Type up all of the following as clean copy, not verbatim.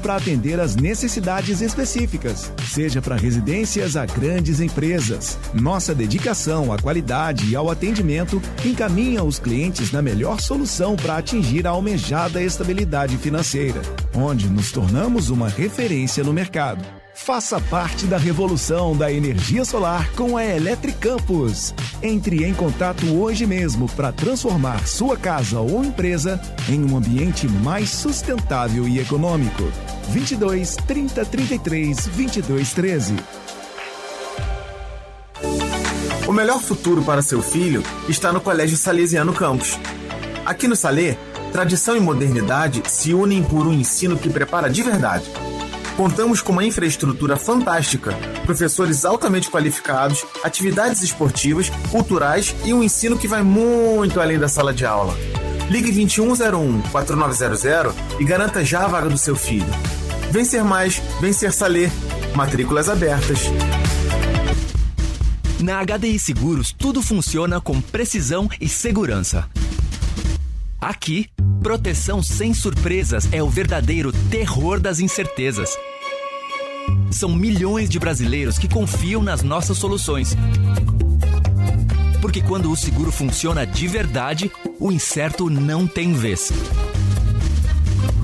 para atender às necessidades específicas, seja para residências a grandes empresas. Nossa dedicação à qualidade e ao atendimento encaminha os clientes na melhor solução para atingir a almejada estabilidade financeira, onde nos tornamos uma referência no mercado. Faça parte da revolução da energia solar com a Eletricampus. Entre em contato hoje mesmo para transformar sua casa ou empresa em um ambiente mais sustentável e econômico. 22 30 33 22 13. O melhor futuro para seu filho está no Colégio Salesiano Campos. Aqui no Salê, tradição e modernidade se unem por um ensino que prepara de verdade. Contamos com uma infraestrutura fantástica, professores altamente qualificados, atividades esportivas, culturais e um ensino que vai muito além da sala de aula. Ligue 2101-4900 e garanta já a vaga do seu filho. Vencer mais, vencer Salê. Matrículas abertas. Na HDI Seguros, tudo funciona com precisão e segurança. Aqui, proteção sem surpresas é o verdadeiro terror das incertezas. São milhões de brasileiros que confiam nas nossas soluções. Porque quando o seguro funciona de verdade, o incerto não tem vez.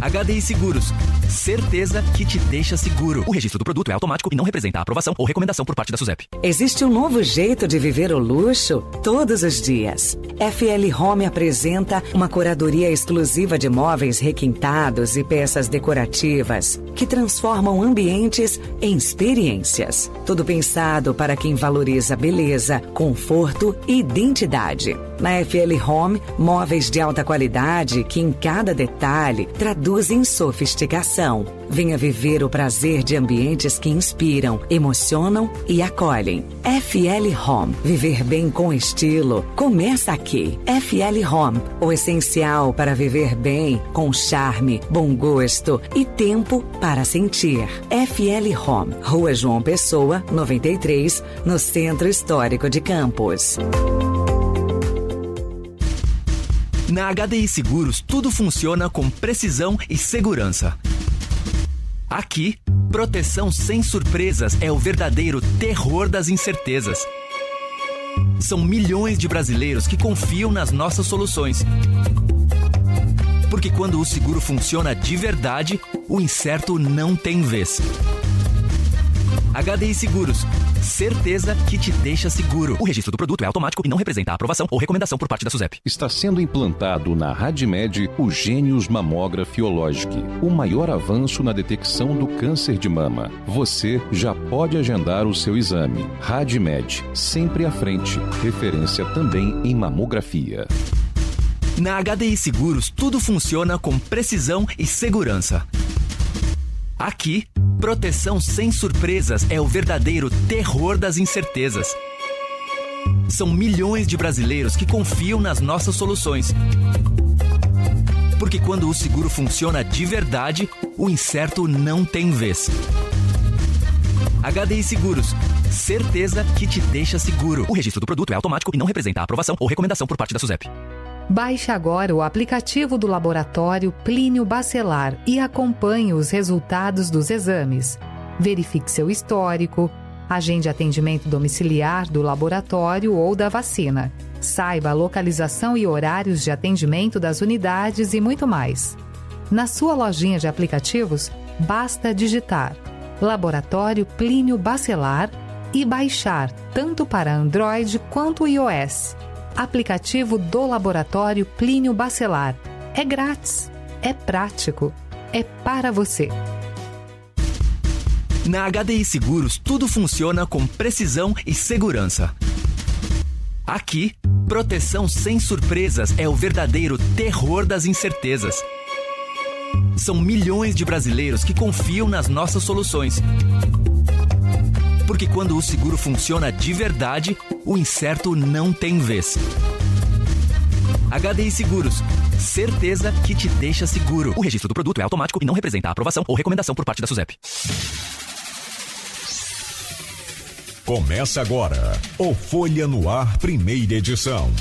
HDI Seguros. Certeza que te deixa seguro. O registro do produto é automático e não representa a aprovação ou recomendação por parte da SUSEP. Existe um novo jeito de viver o luxo todos os dias. FL Home apresenta uma curadoria exclusiva de móveis requintados e peças decorativas que transformam ambientes em experiências. Tudo pensado para quem valoriza beleza, conforto e identidade. Na FL Home, móveis de alta qualidade que em cada detalhe traduzem sofisticação. Venha viver o prazer de ambientes que inspiram, emocionam e acolhem. FL Home. Viver bem com estilo. Começa aqui. FL Home. O essencial para viver bem, com charme, bom gosto e tempo para sentir. FL Home. Rua João Pessoa, 93, no Centro Histórico de Campos. Na HDI Seguros, tudo funciona com precisão e segurança. Aqui, proteção sem surpresas é o verdadeiro terror das incertezas. São milhões de brasileiros que confiam nas nossas soluções. Porque quando o seguro funciona de verdade, o incerto não tem vez. HDI Seguros. Certeza que te deixa seguro. O registro do produto é automático e não representa a aprovação ou recomendação por parte da SUSEP. Está sendo implantado na RadMed o Gênios Mammografi Ologic, o maior avanço na detecção do câncer de mama. Você já pode agendar o seu exame. RadMed, sempre à frente. Referência também em mamografia. Na HDI Seguros, tudo funciona com precisão e segurança. Aqui, proteção sem surpresas é o verdadeiro terror das incertezas. São milhões de brasileiros que confiam nas nossas soluções. Porque quando o seguro funciona de verdade, o incerto não tem vez. HDI Seguros. Certeza que te deixa seguro. O registro do produto é automático e não representa a aprovação ou recomendação por parte da SUSEP. Baixe agora o aplicativo do Laboratório Plínio Bacelar e acompanhe os resultados dos exames. Verifique seu histórico, agende atendimento domiciliar do laboratório ou da vacina. Saiba a localização e horários de atendimento das unidades e muito mais. Na sua lojinha de aplicativos, basta digitar Laboratório Plínio Bacelar e baixar tanto para Android quanto iOS. Aplicativo do Laboratório Plínio Bacelar. É grátis, é prático, é para você. Na HDI Seguros, tudo funciona com precisão e segurança. Aqui, proteção sem surpresas é o verdadeiro terror das incertezas. São milhões de brasileiros que confiam nas nossas soluções. Porque quando o seguro funciona de verdade, o incerto não tem vez. HDI Seguros. Certeza que te deixa seguro. O registro do produto é automático e não representa a aprovação ou recomendação por parte da SUSEP. Começa agora o Folha no Ar, primeira edição.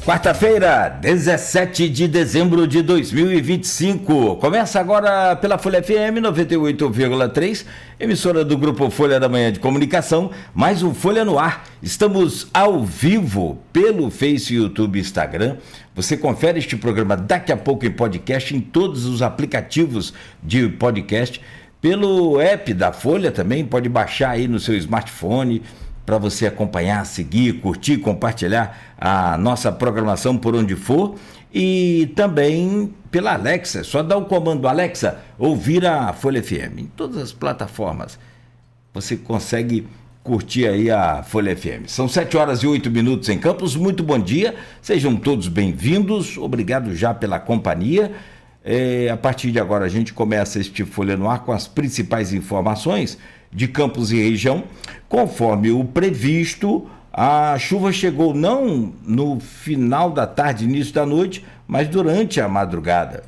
Quarta-feira, 17 de dezembro de 2025. Começa agora pela Folha FM 98,3, emissora do Grupo Folha da Manhã de Comunicação, mais um Folha no Ar. Estamos ao vivo pelo Face, YouTube e Instagram. Você confere este programa daqui a pouco em podcast, em todos os aplicativos de podcast. Pelo app da Folha também, pode baixar aí no seu smartphone, para você acompanhar, seguir, curtir, compartilhar a nossa programação por onde for, e também pela Alexa. É só dar o comando Alexa, ouvir a Folha FM em todas as plataformas. Você consegue curtir aí a Folha FM. São 7h08 em Campos. Muito bom dia, sejam todos bem-vindos. Obrigado já pela companhia. A partir de agora a gente começa este Folha no Ar com as principais informações de Campos e região. Conforme o previsto, a chuva chegou não no final da tarde, início da noite, mas durante a madrugada.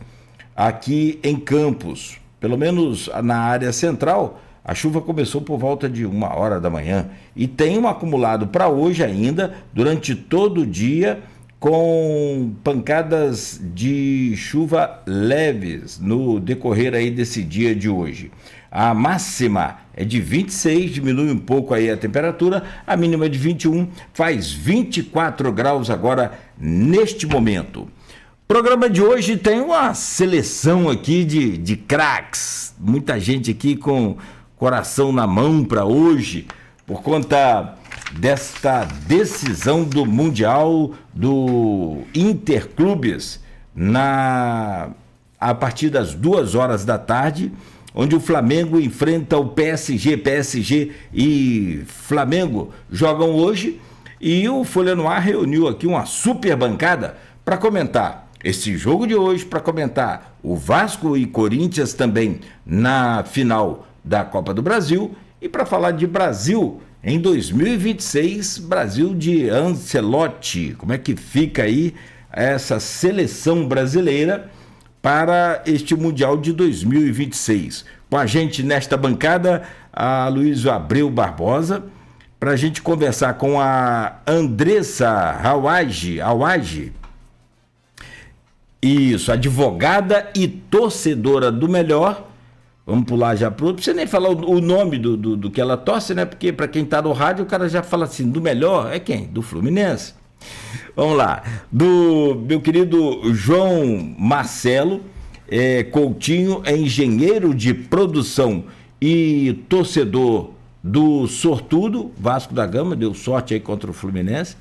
Aqui em Campos, pelo menos na área central, a chuva começou por volta de 1h da manhã e tem um acumulado para hoje ainda, durante todo o dia, com pancadas de chuva leves no decorrer aí desse dia de hoje. A máxima é de 26, diminui um pouco aí a temperatura, a mínima é de 21, faz 24 graus agora neste momento. O programa de hoje tem uma seleção aqui de craques, muita gente aqui com coração na mão para hoje, por conta desta decisão do Mundial do Interclubes a partir das 2h da tarde, onde o Flamengo enfrenta o PSG. PSG e Flamengo jogam hoje, e o Folha no Ar reuniu aqui uma super bancada para comentar esse jogo de hoje, para comentar o Vasco e Corinthians também na final da Copa do Brasil, e para falar de Brasil em 2026, Brasil de Ancelotti. Como é que fica aí essa seleção brasileira para este Mundial de 2026. Com a gente nesta bancada, a Luísio Abreu Barbosa, para a gente conversar com a Andressa Hawaj, isso, advogada e torcedora do Melhor. Vamos pular já para o outro, não precisa nem falar o nome do que ela torce, né? Porque para quem está no rádio, o cara já fala assim, do Melhor é quem? Do Fluminense. Vamos lá, do meu querido João Marcelo Coutinho, é engenheiro de produção e torcedor do Sortudo, Vasco da Gama, deu sorte aí contra o Fluminense.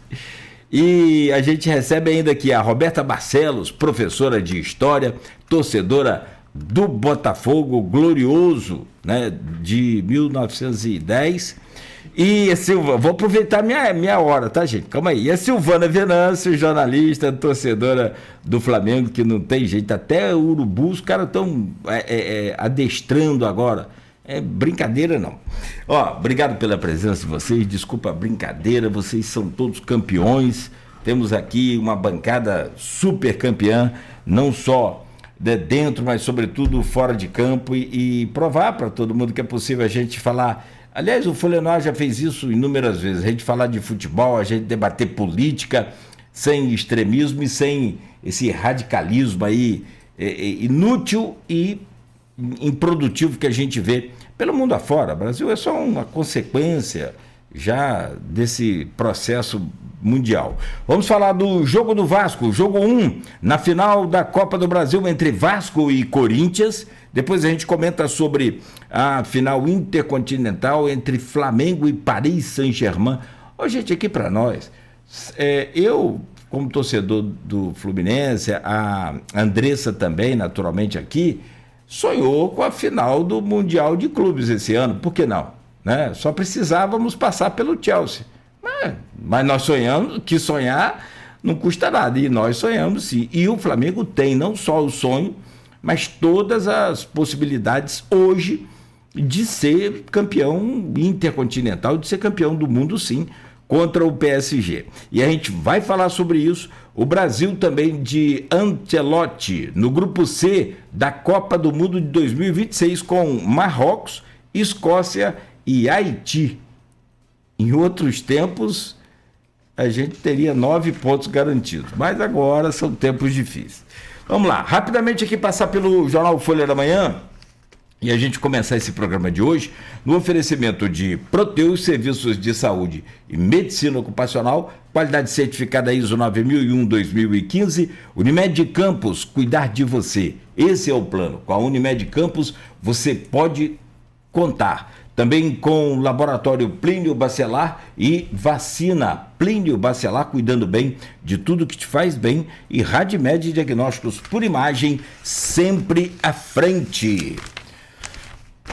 E a gente recebe ainda aqui a Roberta Barcelos, professora de História, torcedora do Botafogo glorioso, né, de 1910. E a Silva, vou aproveitar minha hora, tá, gente? Calma aí. E a Silvana Venâncio, jornalista, torcedora do Flamengo, que não tem jeito, até o Urubu, os caras estão adestrando agora. É brincadeira, não. Ó, obrigado pela presença de vocês, desculpa a brincadeira, vocês são todos campeões. Temos aqui uma bancada super campeã, não só dentro, mas sobretudo fora de campo, e provar para todo mundo que é possível a gente falar. Aliás, o Folha no Ar já fez isso inúmeras vezes, a gente falar de futebol, a gente debater política, sem extremismo e sem esse radicalismo aí inútil e improdutivo que a gente vê pelo mundo afora. O Brasil é só uma consequência já desse processo mundial. Vamos falar do jogo do Vasco, jogo 1, na final da Copa do Brasil entre Vasco e Corinthians. Depois a gente comenta sobre a final intercontinental entre Flamengo e Paris Saint-Germain. Ó, gente, aqui para nós, eu, como torcedor do Fluminense, a Andressa também, naturalmente aqui, sonhou com a final do Mundial de Clubes esse ano. Por que não? Né? Só precisávamos passar pelo Chelsea. Mas nós sonhamos, que sonhar não custa nada, e nós sonhamos sim. E o Flamengo tem não só o sonho, mas todas as possibilidades hoje de ser campeão intercontinental, de ser campeão do mundo sim, contra o PSG. E a gente vai falar sobre isso. O Brasil também de Ancelotti, no grupo C da Copa do Mundo de 2026, com Marrocos, Escócia e Haiti. Em outros tempos, a gente teria 9 pontos garantidos. Mas agora são tempos difíceis. Vamos lá, rapidamente aqui passar pelo Jornal Folha da Manhã e a gente começar esse programa de hoje no oferecimento de Proteus, serviços de saúde e medicina ocupacional, qualidade certificada ISO 9001-2015, Unimed Campos, cuidar de você. Esse é o plano. Com a Unimed Campos você pode contar. Também com Laboratório Plínio Bacelar e Vacina Plínio Bacelar, cuidando bem de tudo que te faz bem, e Radmed Diagnósticos por Imagem, sempre à frente.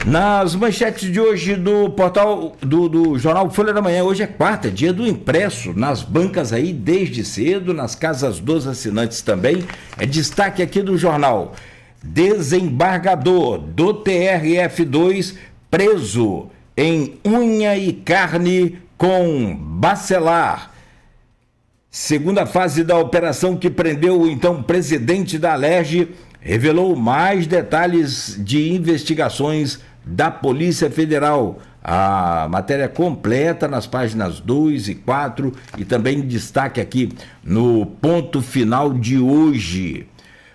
Nas manchetes de hoje do portal do Jornal Folha da Manhã, hoje é quarta, dia do impresso, nas bancas aí desde cedo, nas casas dos assinantes também. É destaque aqui do jornal: desembargador do TRF2 preso em unha e carne com Bacelar. Segunda fase da operação que prendeu o então presidente da Alerj revelou mais detalhes de investigações da Polícia Federal. A matéria completa nas páginas 2 e 4 e também destaque aqui no ponto final de hoje.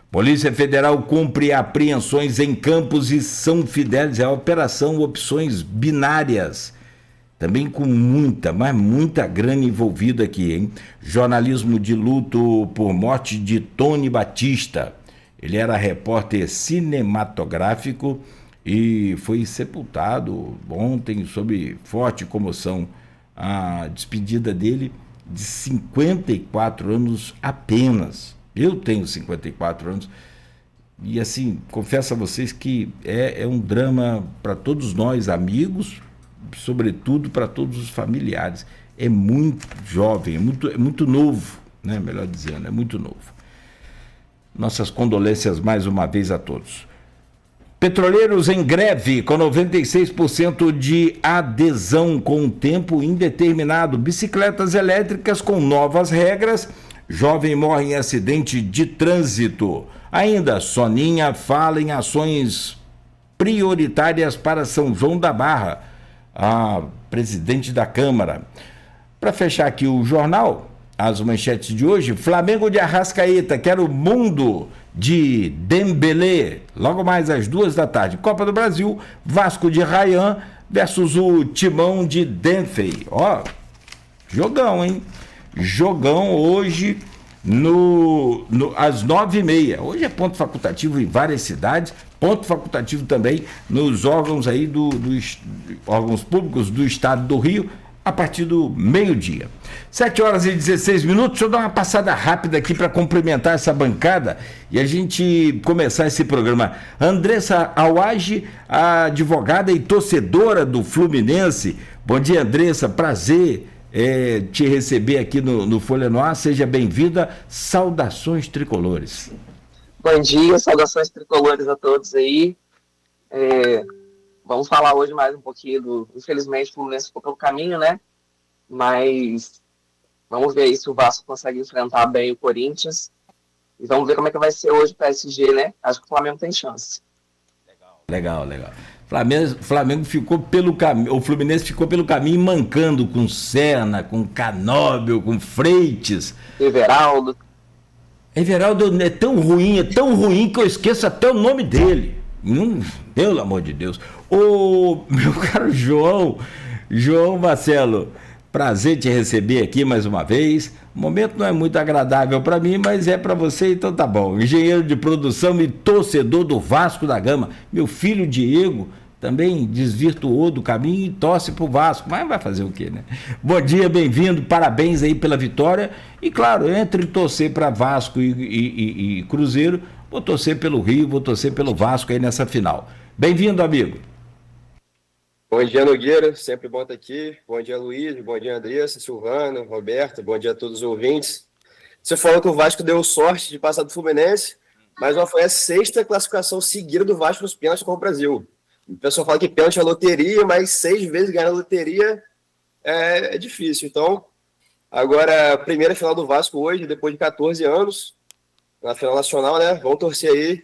Polícia Federal cumpre apreensões em Campos e São Fidélis, é a operação Opções Binárias, também com muita grana envolvida aqui, hein? Jornalismo de luto por morte de Tony Batista. Ele era repórter cinematográfico e foi sepultado ontem sob forte comoção. A despedida dele de 54 anos apenas. Eu tenho 54 anos e, assim, confesso a vocês que é um drama para todos nós, amigos, sobretudo para todos os familiares. É muito jovem, é muito novo, né? Melhor dizendo, é muito novo. Nossas condolências mais uma vez a todos. Petroleiros em greve com 96% de adesão com tempo indeterminado. Bicicletas elétricas com novas regras. Jovem morre em acidente de trânsito. Ainda, Soninha fala em ações prioritárias para São João da Barra. A presidente da Câmara. Para fechar aqui o jornal, as manchetes de hoje: Flamengo de Arrascaeta quer o mundo de Dembélé. Logo mais às 14h. Copa do Brasil, Vasco de Ryan versus o Timão de Denfei. Ó, jogão, hein? Jogão hoje às 9h30. Hoje é ponto facultativo em várias cidades, ponto facultativo também nos órgãos aí dos órgãos públicos do estado do Rio, a partir do meio-dia. 7h16. Deixa eu dar uma passada rápida aqui para cumprimentar essa bancada e a gente começar esse programa. Andressa Awage, a advogada e torcedora do Fluminense. Bom dia, Andressa, prazer te receber aqui no Folha no Ar, seja bem-vinda, saudações tricolores. Bom dia, saudações tricolores a todos aí. Vamos falar hoje mais um pouquinho infelizmente o Fluminense ficou pelo caminho, né, mas vamos ver aí se o Vasco consegue enfrentar bem o Corinthians e vamos ver como é que vai ser hoje o PSG, né, acho que o Flamengo tem chance. Legal. Flamengo ficou pelo caminho, o Fluminense ficou pelo caminho mancando com Serna, com Canóbio, com Freitas. Everaldo é tão ruim que eu esqueço até o nome dele. Pelo amor de Deus. Ô, meu caro João Marcelo, prazer te receber aqui mais uma vez. O momento não é muito agradável para mim, mas é para você, então tá bom. Engenheiro de produção e torcedor do Vasco da Gama. Meu filho Diego também desvirtuou do caminho e torce pro Vasco, mas vai fazer o quê, né? Bom dia, bem-vindo, parabéns aí pela vitória. E claro, entre torcer para Vasco e Cruzeiro, vou torcer pelo Rio, vou torcer pelo Vasco aí nessa final. Bem-vindo, amigo. Bom dia, Nogueira, sempre bom estar aqui. Bom dia, Luiz, bom dia, Andressa, Silvana, Roberto, bom dia a todos os ouvintes. Você falou que o Vasco deu sorte de passar do Fluminense, mas foi a 6ª classificação seguida do Vasco nos pênaltis com o Brasil. O pessoal fala que pênalti é loteria, mas 6 vezes ganhar a loteria é difícil. Então, agora, a primeira final do Vasco hoje, depois de 14 anos, na final nacional, né? Vamos torcer aí.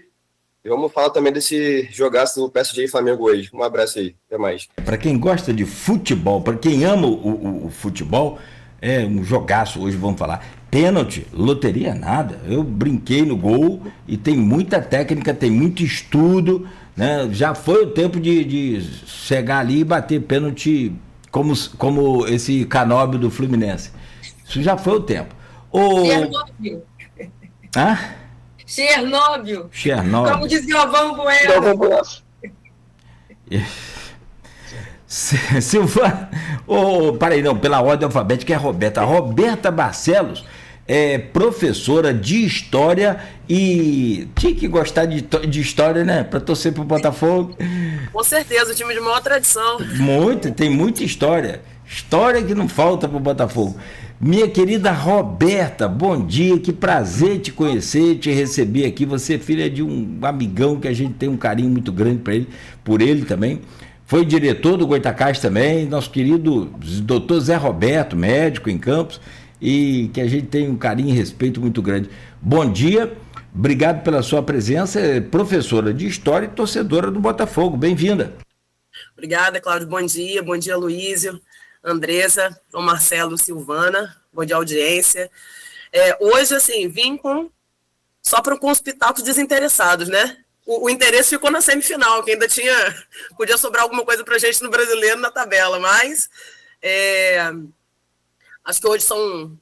E vamos falar também desse jogaço do PSG e Flamengo hoje. Um abraço aí, até mais. Para quem gosta de futebol, para quem ama o futebol, um jogaço hoje, vamos falar. Pênalti, loteria, nada. Eu brinquei no gol e tem muita técnica, tem muito estudo, né? Já foi o tempo de chegar ali e bater pênalti como esse Canóbio do Fluminense. Isso já foi o tempo. Chernobyl. Hã? Chernobyl. Como dizia o Alvão Bueno. Silvana, peraí, não, pela ordem alfabética é Roberta. Roberta Barcelos é professora de história e tinha que gostar de história, né? Para torcer pro Botafogo. Com certeza, o time de maior tradição. Tem muita história. História que não falta pro Botafogo. Minha querida Roberta, bom dia, que prazer te conhecer, te receber aqui. Você é filha de um amigão que a gente tem um carinho muito grande por ele também. Foi diretor do Goitacás também, nosso querido doutor Zé Roberto, médico em Campos, e que a gente tem um carinho e respeito muito grande. Bom dia, obrigado pela sua presença, é professora de História e torcedora do Botafogo, bem-vinda. Obrigada, Cláudio, bom dia Luísio, Andressa, João Marcelo, Silvana, bom dia audiência. Hoje, assim, vim só com os pitacos desinteressados, né? O interesse ficou na semifinal, que ainda podia sobrar alguma coisa pra gente no Brasileiro na tabela, mas acho que hoje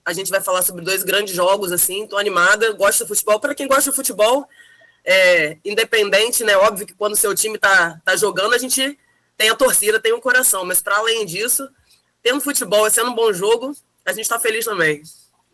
a gente vai falar sobre 2 grandes jogos, assim, tô animada, gosto de futebol. Para quem gosta de futebol, independente, né, óbvio que quando o seu time tá jogando, a gente tem a torcida, tem o coração, mas para além disso, tendo futebol e sendo um bom jogo, a gente tá feliz também.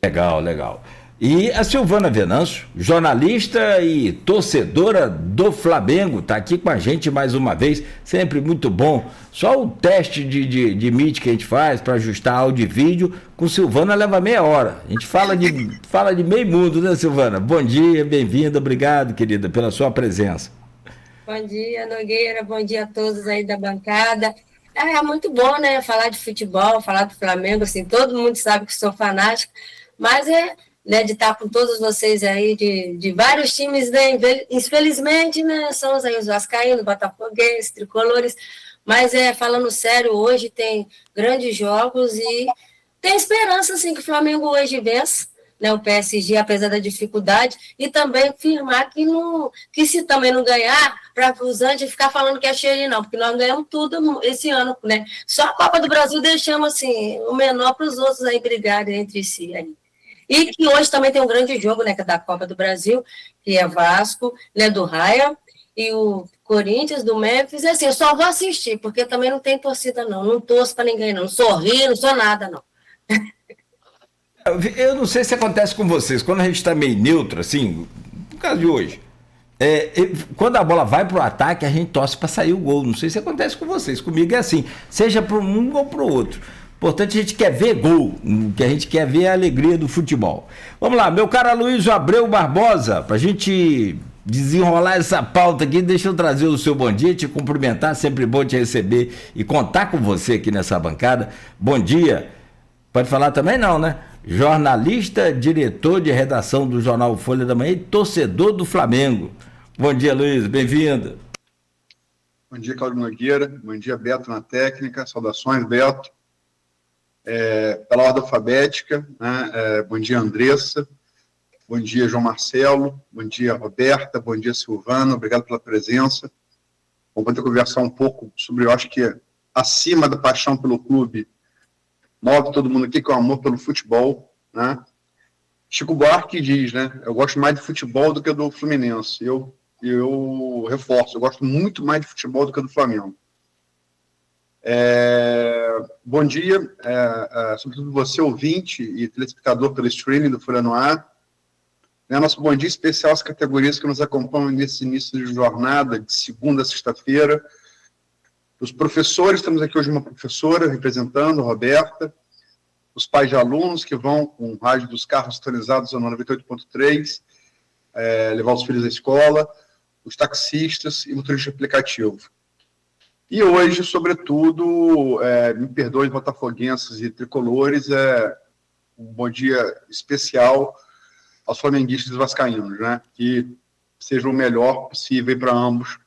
Legal. E a Silvana Venâncio, jornalista e torcedora do Flamengo, está aqui com a gente mais uma vez, sempre muito bom. Só o teste de Meet que a gente faz para ajustar áudio e vídeo, com Silvana leva meia hora. A gente fala de meio mundo, né, Silvana? Bom dia, bem-vinda, obrigado, querida, pela sua presença. Bom dia, Nogueira, bom dia a todos aí da bancada. É muito bom, né, falar de futebol, falar do Flamengo, assim, todo mundo sabe que sou fanático, mas né, de estar com todos vocês aí, de vários times, né, infelizmente, né, são os vascaínos, botafoguenses, tricolores, mas falando sério, hoje tem grandes jogos e tem esperança, assim, que o Flamengo hoje vença, né, o PSG, apesar da dificuldade, e também afirmar que se também não ganhar, para os antes ficar falando que é cheio, não, porque nós ganhamos tudo esse ano, né, só a Copa do Brasil deixamos, assim, o menor para os outros aí brigarem entre si, aí. E que hoje também tem um grande jogo, né, que é da Copa do Brasil, que é Vasco, né, do Raia, e o Corinthians, do Memphis. Assim, eu só vou assistir, porque também não tem torcida, não torço para ninguém, não sou rio, não sou nada, não. Eu não sei se acontece com vocês, quando a gente está meio neutro, assim, no caso de hoje, quando a bola vai para o ataque, a gente torce para sair o gol. Não sei se acontece com vocês, comigo é assim, seja para um ou para o outro. Portanto, a gente quer ver gol, o que a gente quer ver é a alegria do futebol. Vamos lá, meu caro Aloysio Abreu Barbosa, para a gente desenrolar essa pauta aqui, deixa eu trazer o seu bom dia, te cumprimentar, sempre bom te receber e contar com você aqui nessa bancada. Bom dia. Pode falar também não, né? Jornalista, diretor de redação do jornal Folha da Manhã e torcedor do Flamengo. Bom dia, Luiz, bem-vindo. Bom dia, Cláudio Nogueira. Bom dia, Beto na técnica. Saudações, Beto. Pela ordem alfabética, né? Bom dia, Andressa, bom dia, João Marcelo, bom dia, Roberta, bom dia, Silvana, obrigado pela presença. Vamos poder conversar um pouco sobre, eu acho que acima da paixão pelo clube, move todo mundo aqui, que é o amor pelo futebol, né? Chico Buarque diz, né, eu gosto mais de futebol do que do Fluminense. Eu reforço, eu gosto muito mais de futebol do que do Flamengo. Bom dia, sobretudo você, ouvinte e telespectador pelo streaming do Folha no Ar. Nosso bom dia especial às categorias que nos acompanham nesse início de jornada, de segunda a sexta-feira. Os professores, temos aqui hoje uma professora representando, Roberta. Os pais de alunos que vão com o rádio dos carros sintonizados no 98.3, levar os filhos à escola. Os taxistas e motoristas de aplicativo. E hoje, sobretudo, me perdoem botafoguenses e tricolores, um bom dia especial aos flamenguistas e vascaínos, né? Que seja o melhor possível para ambos.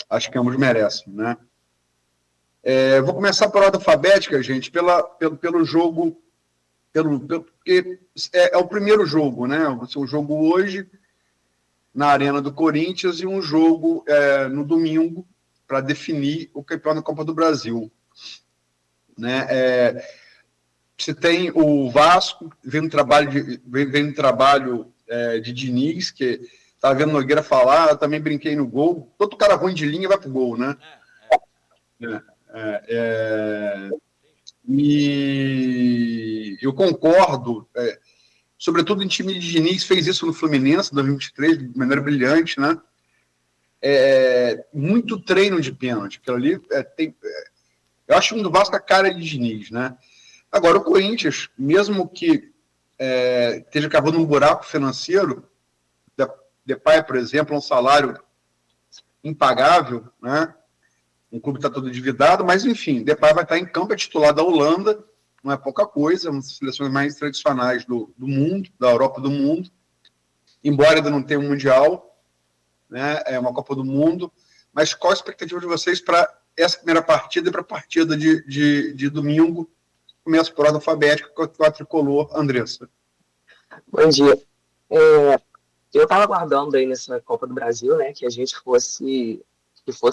Acho que ambos merecem, né? Vou começar por ordem alfabética, gente, pelo jogo Porque é o primeiro jogo, né? O jogo hoje na Arena do Corinthians e um jogo no domingo para definir o campeão da Copa do Brasil. Né? Você tem o Vasco, vem um trabalho de Diniz, que estava vendo Nogueira falar, eu também brinquei no gol. Todo cara ruim de linha vai pro gol, né? E eu concordo, sobretudo em time de Diniz, fez isso no Fluminense, em 2023, de maneira brilhante, né? Muito treino de pênalti, aquilo ali eu acho do Vasco a cara de Diniz, né? Agora, o Corinthians, mesmo que esteja cavando um buraco financeiro, Depay, por exemplo, um salário impagável, né? Um clube está todo endividado, mas, enfim, Depay vai estar em campo, é titular da Holanda, não é pouca coisa, uma das seleções mais tradicionais do mundo, da Europa do mundo, embora ainda não tenha um Mundial, né? É uma Copa do Mundo, mas qual a expectativa de vocês para essa primeira partida e para a partida de domingo? Começa por ordem alfabética com a tricolor, Andressa. Bom dia. Eu estava aguardando aí nessa Copa do Brasil, né, que a gente fosse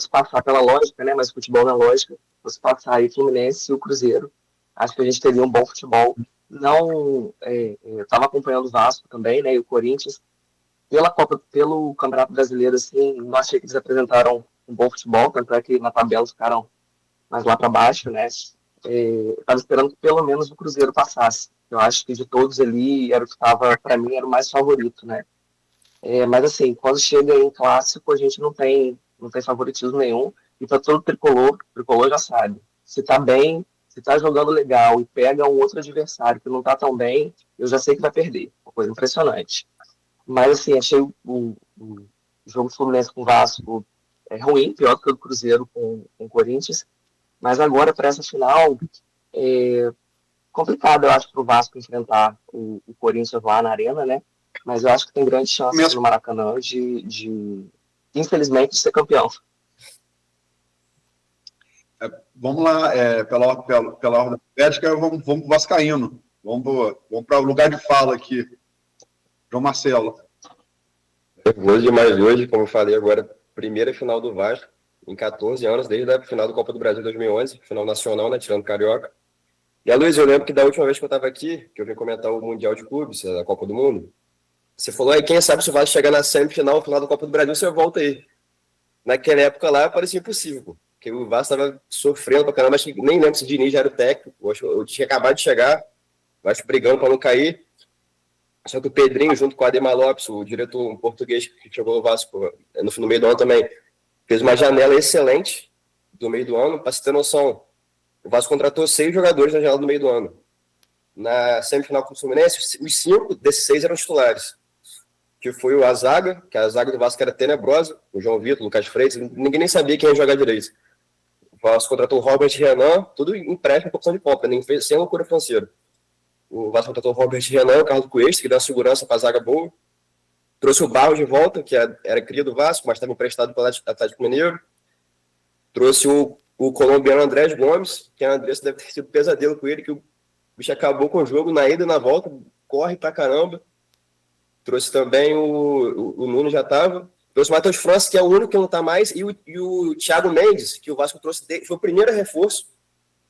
passar pela lógica, né, mas o futebol na lógica, fosse passar aí Fluminense e o Cruzeiro. Acho que a gente teria um bom futebol. Eu estava acompanhando o Vasco também, né, e o Corinthians. Pelo Campeonato Brasileiro, assim, não achei que eles apresentaram um bom futebol, tanto é que na tabela ficaram mais lá para baixo, né. Eu estava esperando que pelo menos o Cruzeiro passasse. Eu acho que de todos ali, era o que estava, para mim, era o mais favorito, né. Mas assim, quando chega em clássico, a gente não tem favoritismo nenhum, e para todo tricolor, o tricolor já sabe. Se tá bem, se tá jogando legal e pega um outro adversário que não tá tão bem, eu já sei que vai perder. Uma coisa impressionante. Mas assim, achei o jogo do Fluminense com o Vasco ruim, pior do que o do Cruzeiro com o Corinthians. Mas agora, para essa final, complicado, eu acho, para o Vasco enfrentar o Corinthians lá na Arena, né? Mas eu acho que tem grande chance no Maracanã de infelizmente, ser campeão. Vamos lá, pela ordem alfabética, vamos pro Vascaíno. Vamos para o lugar de fala aqui. João Marcelo. Nervoso demais hoje, como eu falei agora, primeira final do Vasco, em 14 anos, desde a final da Copa do Brasil 2011, final nacional, né, tirando Carioca. E a Luiz, eu lembro que da última vez que eu estava aqui, que eu vim comentar o Mundial de Clubes, a Copa do Mundo, você falou aí, quem sabe se o Vasco chegar na semifinal, final da Copa do Brasil, você volta aí. Naquela época lá, parecia impossível, porque o Vasco estava sofrendo pra caramba, acho que nem lembro se o Diniz já era o técnico, eu tinha acabado de chegar, o Vasco brigando para não cair, só que o Pedrinho, junto com o Ademar Lopes, o diretor português que chegou no Vasco no meio do ano também, fez uma janela excelente do meio do ano, para você ter noção, o Vasco contratou 6 jogadores na janela do meio do ano. Na semifinal com o Fluminense, os 5 desses 6 eram titulares. Que foi a zaga, que a zaga do Vasco era tenebrosa, o João Vitor, o Lucas Freitas, ninguém nem sabia quem ia jogar direito. O Vasco contratou o Robert Renan, tudo empréstimo por opção de compra, nem fez sem loucura financeira. O Vasco contratou o Robert Renan, o Carlos Cuesta, que dá segurança para a zaga boa. Trouxe o Barros de volta, que era cria do Vasco, mas estava emprestado pelo Atlético Mineiro. Trouxe o colombiano Andrés Gomes, que a Andressa deve ter sido pesadelo com ele, que o bicho acabou com o jogo na ida e na volta, corre pra caramba. Trouxe também o Nuno, já estava. Trouxe o Matheus França, que é o único que não está mais, e o Thiago Mendes, que o Vasco trouxe, foi o primeiro reforço,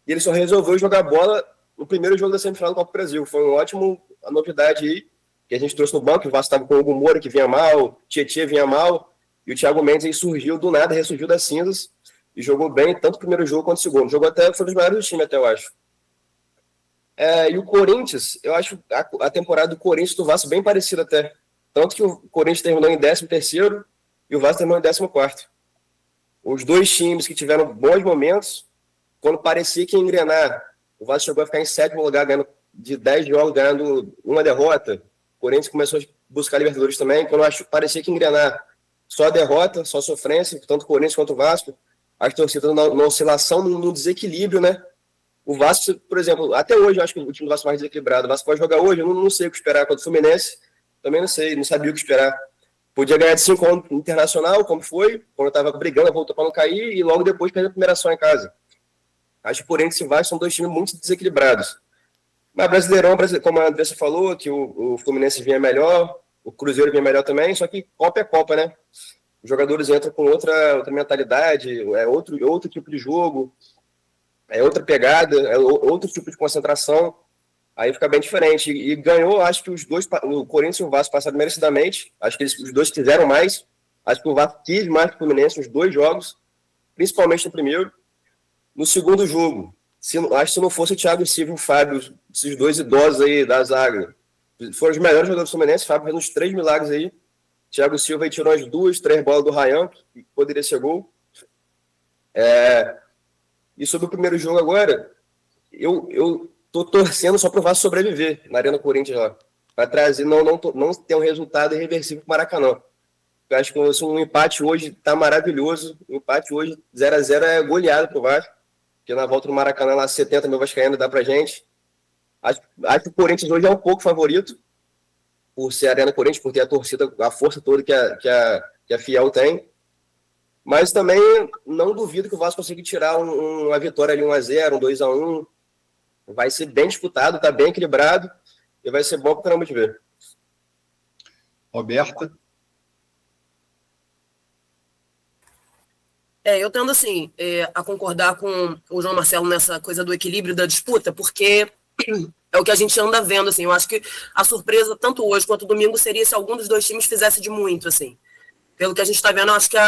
e ele só resolveu jogar bola no primeiro jogo da semifinal do Copa do Brasil. Foi uma ótima novidade aí, que a gente trouxe no banco. O Vasco estava com o Hugo Moura, que vinha mal, Tietê vinha mal, e o Thiago Mendes aí surgiu do nada, ressurgiu das cinzas, e jogou bem, tanto o primeiro jogo quanto o segundo. Jogou até, foi um dos melhores do time, até eu acho. E o Corinthians, eu acho a temporada do Corinthians e do Vasco bem parecida até. Tanto que o Corinthians terminou em 13º e o Vasco terminou em 14º. Os dois times que tiveram bons momentos, quando parecia que ia engrenar, o Vasco chegou a ficar em 7º lugar, ganhando de 10 jogos, ganhando uma derrota. O Corinthians começou a buscar Libertadores também, quando parecia que ia engrenar. Só derrota, só sofrência, tanto o Corinthians quanto o Vasco. As torcidas na oscilação, no desequilíbrio, né? O Vasco, por exemplo, até hoje eu acho que o time do Vasco é mais desequilibrado. O Vasco pode jogar hoje, eu não sei o que esperar. Contra o Fluminense, também não sei, não sabia o que esperar. Podia ganhar de 5 no Internacional, como foi, quando eu estava brigando, voltou para não cair, e logo depois perder a primeira ação em casa. Acho que, porém, esse Vasco são dois times muito desequilibrados. Mas Brasileirão, como a Andressa falou, que o Fluminense vinha melhor, o Cruzeiro vinha melhor também, só que Copa é Copa, né? Os jogadores entram com outra mentalidade, é outro tipo de jogo, é outra pegada, é outro tipo de concentração, aí fica bem diferente. E ganhou, acho que o Corinthians e o Vasco passaram merecidamente, acho que os dois quiseram mais, acho que o Vasco quis mais que o Fluminense nos 2 jogos, principalmente no primeiro. No segundo jogo, acho que se não fosse o Thiago Silva e o Fábio, esses 2 idosos aí da zaga, foram os melhores jogadores do Fluminense. O Fábio fez uns 3 milagres aí. Thiago Silva aí tirou as 2, 3 bolas do Ryan, que poderia ser gol. E sobre o primeiro jogo agora, eu tô torcendo só pro Vasco sobreviver na Arena Corinthians lá, para trazer, não ter um resultado irreversível pro Maracanã. Eu acho que um empate hoje tá maravilhoso. Um empate hoje, 0-0, é goleado pro Vasco. Porque na volta do Maracanã, lá 70 mil vascaínos dá pra gente. Acho que o Corinthians hoje é um pouco favorito, por ser a Arena Corinthians, por ter a torcida, a força toda que a Fiel tem. Mas também não duvido que o Vasco consiga tirar uma vitória ali, 1-0, 2-1. Vai ser bem disputado, tá bem equilibrado e vai ser bom pra caramba de ver. Roberta? Eu tendo, assim, a concordar com o João Marcelo nessa coisa do equilíbrio da disputa, porque é o que a gente anda vendo, assim. Eu acho que a surpresa, tanto hoje quanto domingo, seria se algum dos 2 times fizesse de muito, assim. Pelo que a gente está vendo, eu acho que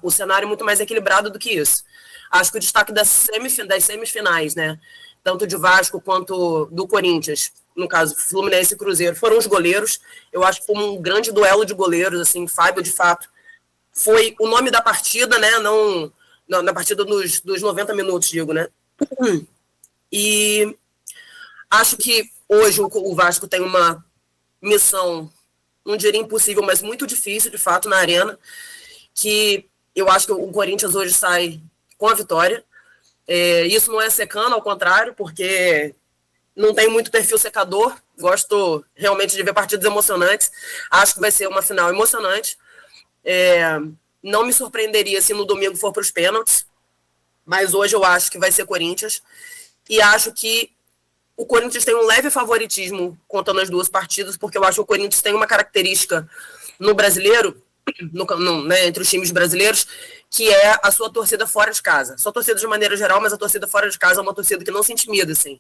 o cenário é muito mais equilibrado do que isso. Acho que o destaque das semifinais, né, tanto de Vasco quanto do Corinthians, no caso, Fluminense e Cruzeiro, foram os goleiros. Eu acho que foi um grande duelo de goleiros, assim. Fábio, de fato, foi o nome da partida, né? Não na partida dos 90 minutos, digo, né? E acho que hoje o Vasco tem uma missão, não diria impossível, mas muito difícil, de fato, na Arena, que eu acho que o Corinthians hoje sai com a vitória. Isso não é secando, ao contrário, porque não tem muito perfil secador. Gosto realmente de ver partidas emocionantes. Acho que vai ser uma final emocionante. Não me surpreenderia se no domingo for para os pênaltis, mas hoje eu acho que vai ser Corinthians, e acho que o Corinthians tem um leve favoritismo contando as 2 partidas, porque eu acho que o Corinthians tem uma característica no brasileiro, né, entre os times brasileiros, que é a sua torcida fora de casa. Sua torcida de maneira geral, mas a torcida fora de casa é uma torcida que não se intimida, assim.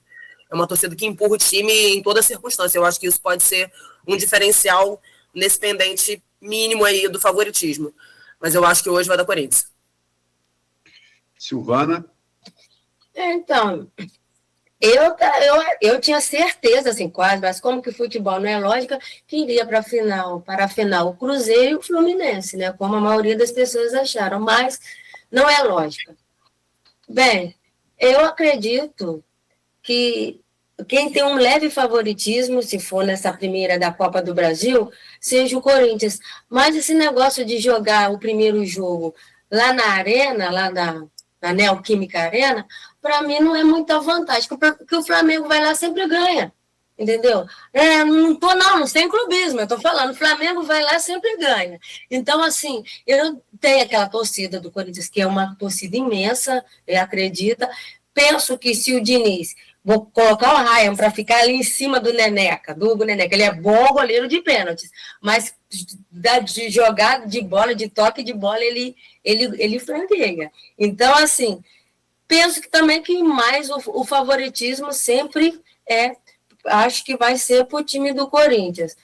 É uma torcida que empurra o time em toda circunstância. Eu acho que isso pode ser um diferencial nesse pendente mínimo aí do favoritismo. Mas eu acho que hoje vai dar Corinthians. Silvana? Então, eu tinha certeza, assim, quase, mas como que futebol não é lógica, que iria para a final o Cruzeiro e o Fluminense, né? Como a maioria das pessoas acharam, mas não é lógica. Bem, eu acredito que quem tem um leve favoritismo, se for nessa primeira da Copa do Brasil, seja o Corinthians. Mas esse negócio de jogar o primeiro jogo lá na Arena, lá na Neoquímica Arena, para mim não é muita vantagem, porque o Flamengo vai lá sempre ganha, entendeu? Não sem clubismo, eu estou falando, o Flamengo vai lá sempre ganha. Então, assim, eu tenho aquela torcida do Corinthians, que é uma torcida imensa, acredita. Penso que se o Diniz... Vou colocar o Ryan para ficar ali em cima do Hugo Neneca. Ele é bom goleiro de pênaltis, mas de jogar de bola, de toque de bola, ele franqueia. Então, assim, penso que também que mais o favoritismo sempre acho que vai ser para o time do Corinthians.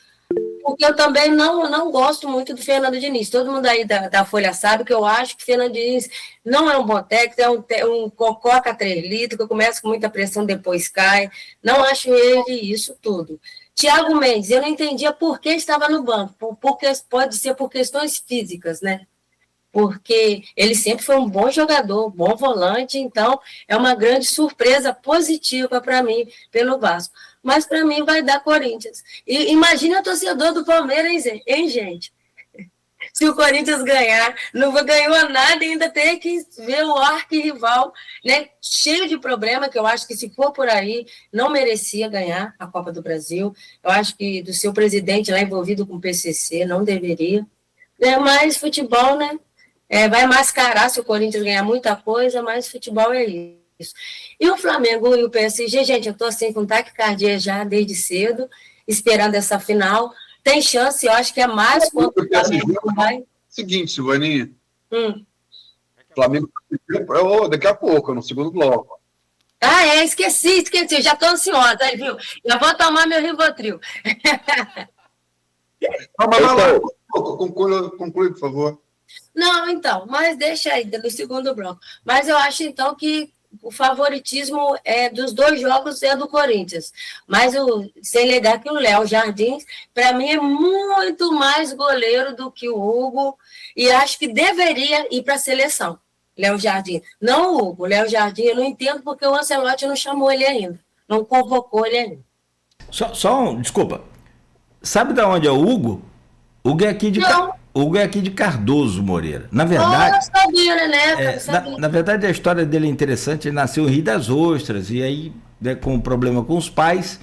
Porque eu também não gosto muito do Fernando Diniz. Todo mundo aí da Folha sabe que eu acho que o Fernando Diniz não é um bom técnico, é um cococa 3 litros, que começa com muita pressão, depois cai. Não acho ele isso tudo. Thiago Mendes, eu não entendia por que estava no banco, porque pode ser por questões físicas, né? Porque ele sempre foi um bom jogador, bom volante, então é uma grande surpresa positiva para mim pelo Vasco. Mas para mim vai dar Corinthians. E imagina o torcedor do Palmeiras, hein, gente? Se o Corinthians ganhar, não ganhou nada e ainda tem que ver o arquirrival, né, cheio de problema, que eu acho que se for por aí, não merecia ganhar a Copa do Brasil. Eu acho que do seu presidente lá envolvido com o PCC, não deveria. Mas futebol, né? Vai mascarar se o Corinthians ganhar muita coisa, mas futebol é isso. E o Flamengo e o PSG, gente, eu tô assim com taquicardia já desde cedo, esperando essa final. Tem chance, eu acho que é mais quanto o Flamengo vai. Seguinte, Silvaninha. Flamengo daqui a pouco, no segundo bloco. Esqueci, já estou ansiosa, aí, viu? Já vou tomar meu Rivotril. Conclui, por favor. Não, então, mas deixa aí, no segundo bloco. Mas eu acho, então, que o favoritismo dos 2 jogos é do Corinthians. Mas sem negar que o Léo Jardim, para mim, é muito mais goleiro do que o Hugo, e acho que deveria ir para a seleção. Léo Jardim. Não o Hugo. O Léo Jardim, eu não entendo porque o Ancelotti não chamou ele ainda. Não convocou ele ainda. Desculpa. Sabe de onde é o Hugo? Hugo é aqui de Cardoso, Moreira. Na verdade... eu sabia, né? Na verdade, a história dele é interessante. Ele nasceu em Rio das Ostras. E aí, com um problema com os pais,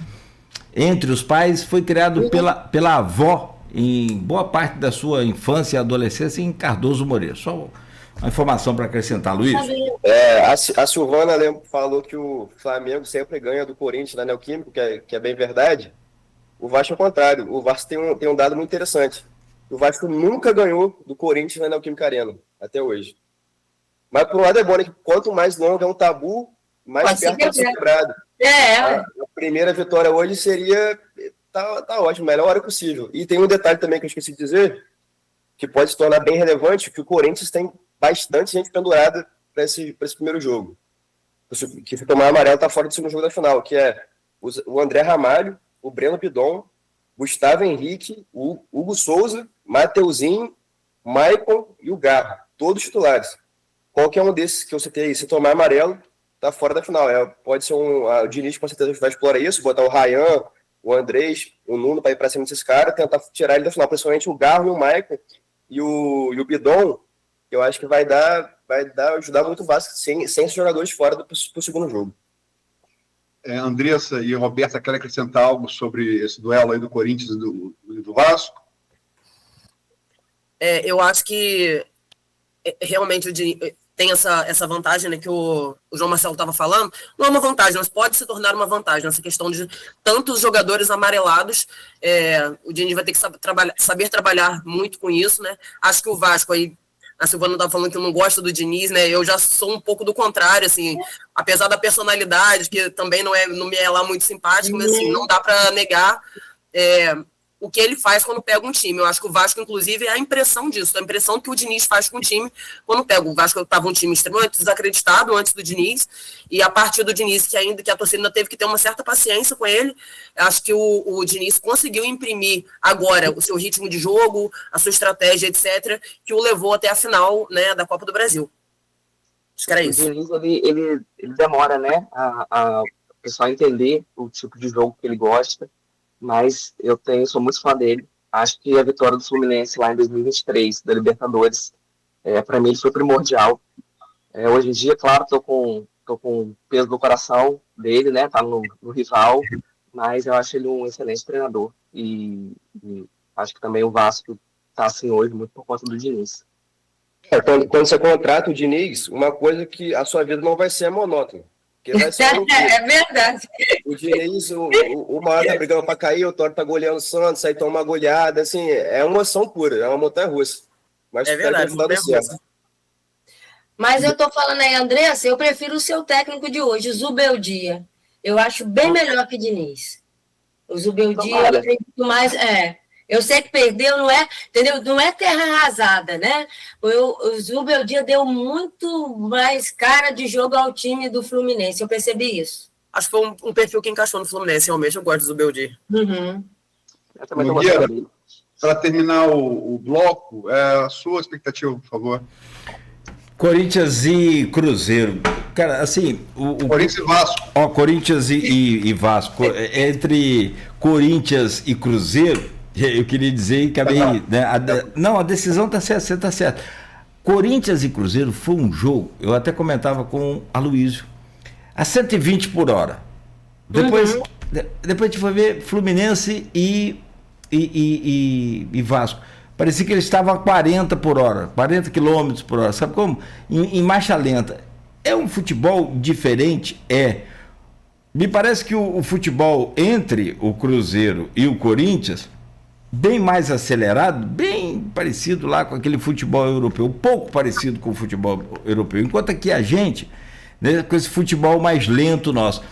entre os pais, foi criado pela avó, em boa parte da sua infância e adolescência, em Cardoso, Moreira. Só uma informação para acrescentar, Luiz. A Silvana falou que o Flamengo sempre ganha do Corinthians na Neoquímica, que é bem verdade. O Vasco é o contrário. O Vasco tem um dado muito interessante. O Vasco nunca ganhou do Corinthians na Neoquímica Arena, até hoje. Mas, por um lado, é bom, né, que quanto mais longo é um tabu, mais perto pode ser quebrado. A primeira vitória hoje seria... Tá ótimo, melhor hora possível. E tem um detalhe também que eu esqueci de dizer, que pode se tornar bem relevante, que o Corinthians tem bastante gente pendurada para esse primeiro jogo. Que se tomar amarelo tá fora do segundo jogo da final, que é o André Ramalho, o Breno Pidon, Gustavo Henrique, o Hugo Souza, Mateuzinho, Maicon e o Garro, todos titulares. Qualquer um desses que eu citei aí, se tomar amarelo, tá fora da final. Pode ser o Diniz com certeza vai explorar isso, botar o Ryan, o Andrés, o Nuno para ir para cima desses caras, tentar tirar ele da final, principalmente o Garro e o Maicon e o Pidon, que eu acho que vai ajudar muito o Vasco sem esses jogadores fora pro segundo jogo. Andressa e Roberta, querem acrescentar algo sobre esse duelo aí do Corinthians e do Vasco? Eu acho que realmente tem essa vantagem, né, que o João Marcelo estava falando. Não é uma vantagem, mas pode se tornar uma vantagem. Essa questão de tantos jogadores amarelados, o Diniz vai ter que saber trabalhar muito com isso, né? Acho que o Vasco aí, a Silvana estava falando que não gosta do Diniz, né? Eu já sou um pouco do contrário, assim, apesar da personalidade, que também não me é lá muito simpática, mas assim, não dá para negar o que ele faz quando pega um time. Eu acho que o Vasco, inclusive, é a impressão disso, a impressão que o Diniz faz com o time quando pega. O Vasco estava um time extremamente desacreditado antes do Diniz, e a partir do Diniz, que a torcida ainda teve que ter uma certa paciência com ele, acho que o Diniz conseguiu imprimir agora o seu ritmo de jogo, a sua estratégia, etc., que o levou até a final, né, da Copa do Brasil. Acho que era isso. O Diniz, ele demora, né, a pessoal entender o tipo de jogo que ele gosta, mas sou muito fã dele. Acho que a vitória do Fluminense lá em 2023, da Libertadores, para mim ele foi primordial. Hoje em dia, claro, tô com o peso no coração dele, né, tá no rival, mas eu acho ele um excelente treinador. E acho que também o Vasco tá assim hoje muito por conta do Diniz. Quando você contrata o Diniz, uma coisa que a sua vida não vai ser monótona. Vai ser é verdade. O Diniz, o Maior tá brigando para cair, o Toro tá goleando o Santos, aí toma uma goleada, assim, é emoção pura, é uma montanha-russa. Mas é verdade, Mas eu tô falando aí, Andressa, eu prefiro o seu técnico de hoje, o Zubeldia. Eu acho bem melhor que Diniz. O Zubeldia, eu acredito mais, eu sei que perdeu, não é, entendeu? Não é terra arrasada, né? O Zubeldia deu muito mais cara de jogo ao time do Fluminense, eu percebi isso. Acho que foi um perfil que encaixou no Fluminense, realmente, eu gosto do Zubeldia. Para terminar o bloco, a sua expectativa, por favor. Corinthians e Cruzeiro. Cara, assim... Corinthians e Vasco. Corinthians e Vasco. Entre Corinthians e Cruzeiro, eu queria dizer que acabei... Né, a decisão está certa, você está certo. Corinthians e Cruzeiro foi um jogo, eu até comentava com a Luísio, a 120 por hora. Depois a gente foi ver Fluminense e Vasco. Parecia que eles estavam a 40 por hora, 40 km por hora, sabe como? Em marcha lenta. É um futebol diferente? Me parece que o futebol entre o Cruzeiro e o Corinthians, bem mais acelerado, bem parecido lá com aquele futebol europeu, pouco parecido com o futebol europeu, enquanto aqui a gente, né, com esse futebol mais lento nosso.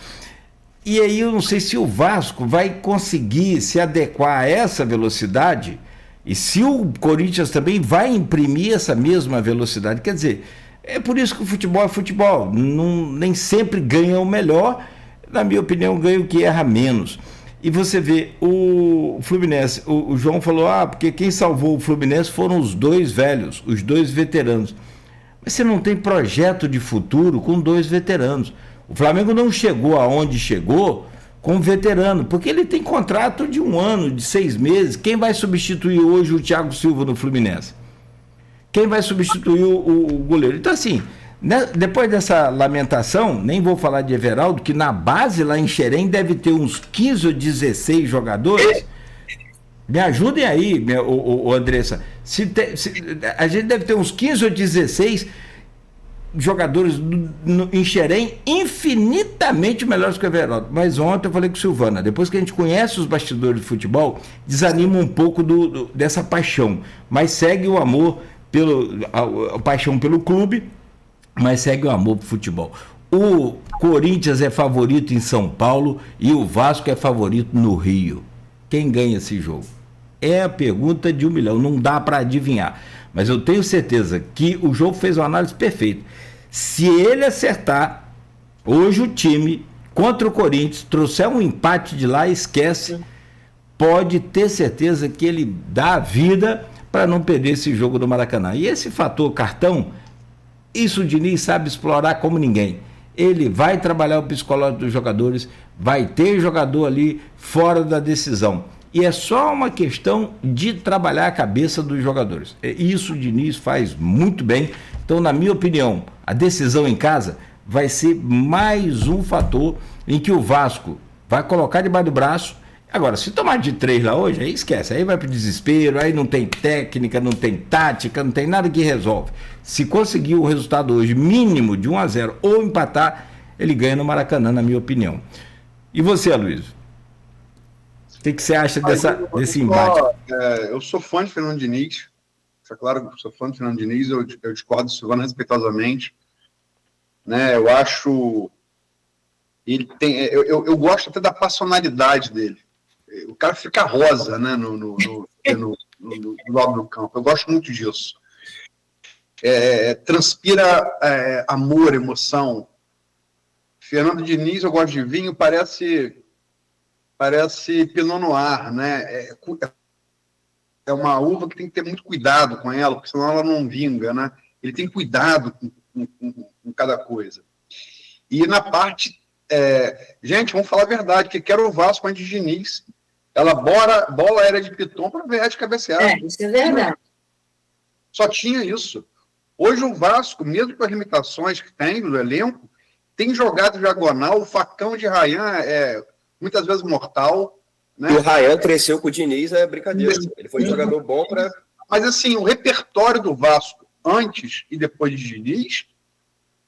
E aí eu não sei se o Vasco vai conseguir se adequar a essa velocidade e se o Corinthians também vai imprimir essa mesma velocidade. Quer dizer, é por isso que o futebol é futebol, nem sempre ganha o melhor, na minha opinião ganha o que erra menos. E você vê o Fluminense, o João falou, porque quem salvou o Fluminense foram os dois velhos, os dois veteranos. Mas você não tem projeto de futuro com dois veteranos. O Flamengo não chegou aonde chegou com veterano, porque ele tem contrato de 1 ano, de 6 meses. Quem vai substituir hoje o Thiago Silva no Fluminense? Quem vai substituir o goleiro? Então, assim, né, depois dessa lamentação, nem vou falar de Everaldo, que na base lá em Xerém deve ter uns 15 ou 16 jogadores. Me ajudem aí, Andressa. A gente deve ter uns 15 ou 16 jogadores em Xerém infinitamente melhores que o Everaldo. Mas ontem eu falei com o Silvana, depois que a gente conhece os bastidores de futebol, desanima um pouco dessa paixão. Mas segue o amor, a paixão pelo clube, mas segue o amor pro futebol. O Corinthians é favorito em São Paulo e o Vasco é favorito no Rio. Quem ganha esse jogo? É a pergunta de 1 milhão, não dá para adivinhar. Mas eu tenho certeza que o jogo fez uma análise perfeita. Se ele acertar, hoje o time contra o Corinthians, trouxer um empate de lá, esquece, pode ter certeza que ele dá a vida para não perder esse jogo do Maracanã. E esse fator cartão, isso o Diniz sabe explorar como ninguém. Ele vai trabalhar o psicológico dos jogadores, vai ter jogador ali fora da decisão. E é só uma questão de trabalhar a cabeça dos jogadores. Isso o Diniz faz muito bem. Então, na minha opinião, a decisão em casa vai ser mais um fator em que o Vasco vai colocar debaixo do braço. Agora, se tomar de 3 lá hoje, aí esquece, aí vai pro desespero, aí não tem técnica, não tem tática, não tem nada que resolve. Se conseguir o resultado hoje mínimo de 1-0 ou empatar, ele ganha no Maracanã, na minha opinião. E você, Aloysio? O que você acha desse embate? Eu sou fã de Fernando Diniz, é claro que sou fã de Fernando Diniz, eu discordo do Silvano respeitosamente, né? Eu acho... Eu gosto até da passionalidade dele. O cara fica rosa, né, no lado do campo. Eu gosto muito disso. Transpira amor, emoção. Fernando Diniz, eu gosto de vinho, parece Pinot Noir, né? É uma uva que tem que ter muito cuidado com ela, porque senão ela não vinga, né? Ele tem cuidado com cada coisa. E na parte... gente, vamos falar a verdade, que quero o Vasco antes de Diniz. Ela bola aérea de Piton para ver de cabeceada. Isso é verdade. Só tinha isso. Hoje o Vasco, mesmo com as limitações que tem do elenco, tem jogado diagonal, o facão de Rayan muitas vezes mortal. Né? E o Rayan cresceu com o Diniz, é brincadeira. Ele foi um jogador bom para... Mas assim, o repertório do Vasco, antes e depois de Diniz,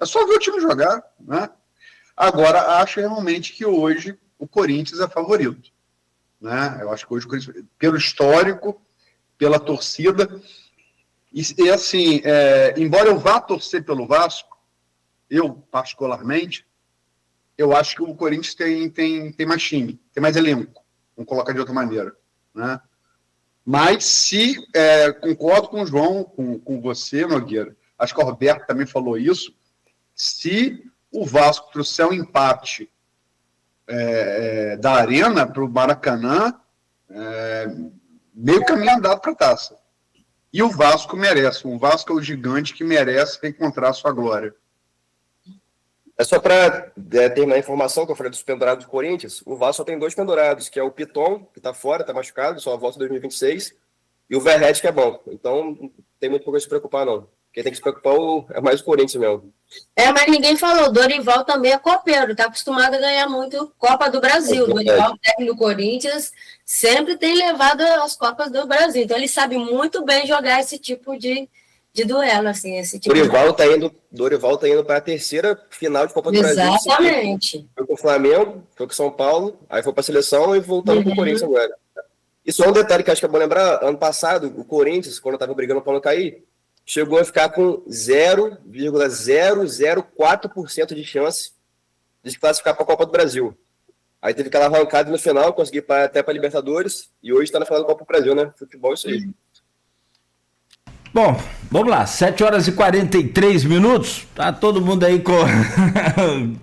é só ver o time jogar, né? Agora, acho realmente que hoje o Corinthians é favorito. Né? Eu acho que hoje o Corinthians, pelo histórico, pela torcida, e assim, embora eu vá torcer pelo Vasco, eu particularmente, eu acho que o Corinthians tem mais time, tem mais elenco, vamos colocar de outra maneira. Né? Mas concordo com o João, com você, Nogueira, acho que o Roberto também falou isso, se o Vasco trouxer um empate da Arena para o Maracanã, meio caminho andado para a taça. E o Vasco merece. O Vasco é o gigante que merece encontrar a sua glória. Só para terminar a informação que eu falei dos pendurados do Corinthians, o Vasco só tem 2 pendurados, que é o Piton, que está fora, está machucado, só volta em 2026, e o Verratti, que é bom. Então, não tem muito por que se preocupar, não. Quem tem que se preocupar é mais o Corinthians mesmo. Mas ninguém falou. Dorival também é copeiro, está acostumado a ganhar muito Copa do Brasil. Dorival, técnico do Corinthians, sempre tem levado as Copas do Brasil. Então, ele sabe muito bem jogar esse tipo de de duelo, assim, esse tipo Dorival tá indo para a terceira final de Copa do Brasil. Exatamente. Foi com o Flamengo, foi com o São Paulo, aí foi para a seleção e voltando com o Corinthians agora. E só um detalhe que acho que é bom lembrar, ano passado, o Corinthians, quando estava brigando para não cair, chegou a ficar com 0,004% de chance de se classificar para a Copa do Brasil. Aí teve aquela arrancada no final, conseguiu ir até para a Libertadores, e hoje está na final da Copa do Brasil, né? Futebol é isso aí. Bom, vamos lá, 7h43, tá todo mundo aí com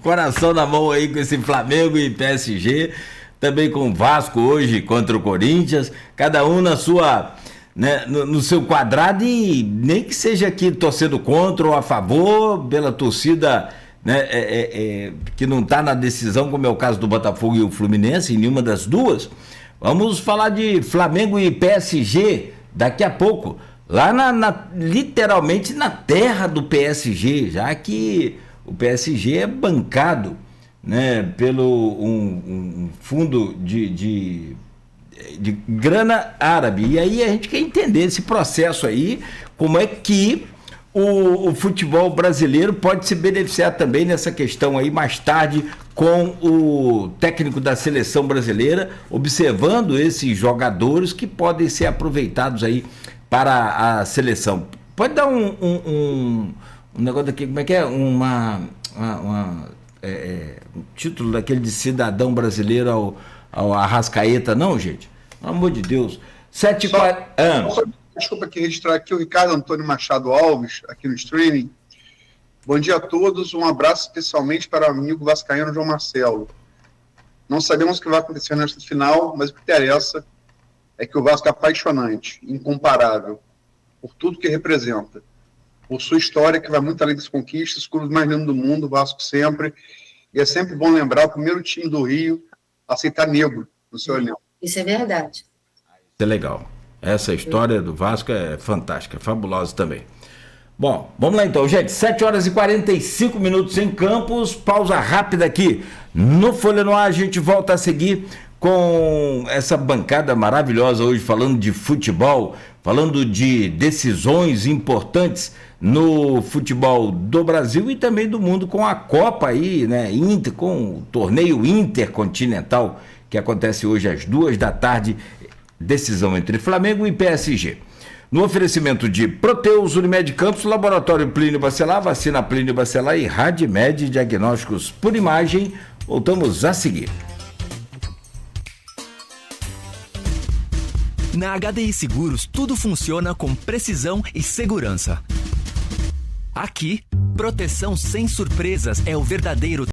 coração na mão aí com esse Flamengo e PSG, também com o Vasco hoje contra o Corinthians, cada um na sua, né, no seu quadrado, e nem que seja aqui torcendo contra ou a favor, pela torcida, né, que não tá na decisão, como é o caso do Botafogo e o Fluminense, em nenhuma das duas. Vamos falar de Flamengo e PSG daqui a pouco. Lá literalmente na terra do PSG, já que o PSG é bancado, né, pelo um fundo de grana árabe. E aí a gente quer entender esse processo aí, como é que o futebol brasileiro pode se beneficiar também nessa questão aí mais tarde com o técnico da seleção brasileira, observando esses jogadores que podem ser aproveitados aí para a seleção. Pode dar um negócio aqui, como é que é? Um título daquele de cidadão brasileiro ao Arrascaeta, não, gente? Pelo amor de Deus. 7h40. Desculpa aqui registrar aqui o Ricardo Antônio Machado Alves, aqui no streaming. Bom dia a todos, um abraço especialmente para o amigo vascaíno João Marcelo. Não sabemos o que vai acontecer nesta final, mas o que interessa é que o Vasco é apaixonante, incomparável, por tudo que representa, por sua história que vai muito além das conquistas, clubes mais lindos do mundo, o Vasco sempre, e é sempre bom lembrar o primeiro time do Rio a aceitar negro no seu elenco. Isso é verdade. Isso é legal. Essa história do Vasco é fantástica, fabulosa também. Bom, vamos lá então, gente, 7h45 em Campos, pausa rápida aqui no Folha no Ar, a gente volta a seguir com essa bancada maravilhosa hoje, falando de futebol, falando de decisões importantes no futebol do Brasil e também do mundo, com a Copa aí, né, com o torneio intercontinental que acontece hoje às 14h, decisão entre Flamengo e PSG. No oferecimento de Proteus, Unimed Campos, Laboratório Plínio Bacelar, Vacina Plínio Bacelar e Radimed Diagnósticos por Imagem, voltamos a seguir. Na HDI Seguros, tudo funciona com precisão e segurança. Aqui, proteção sem surpresas é o verdadeiro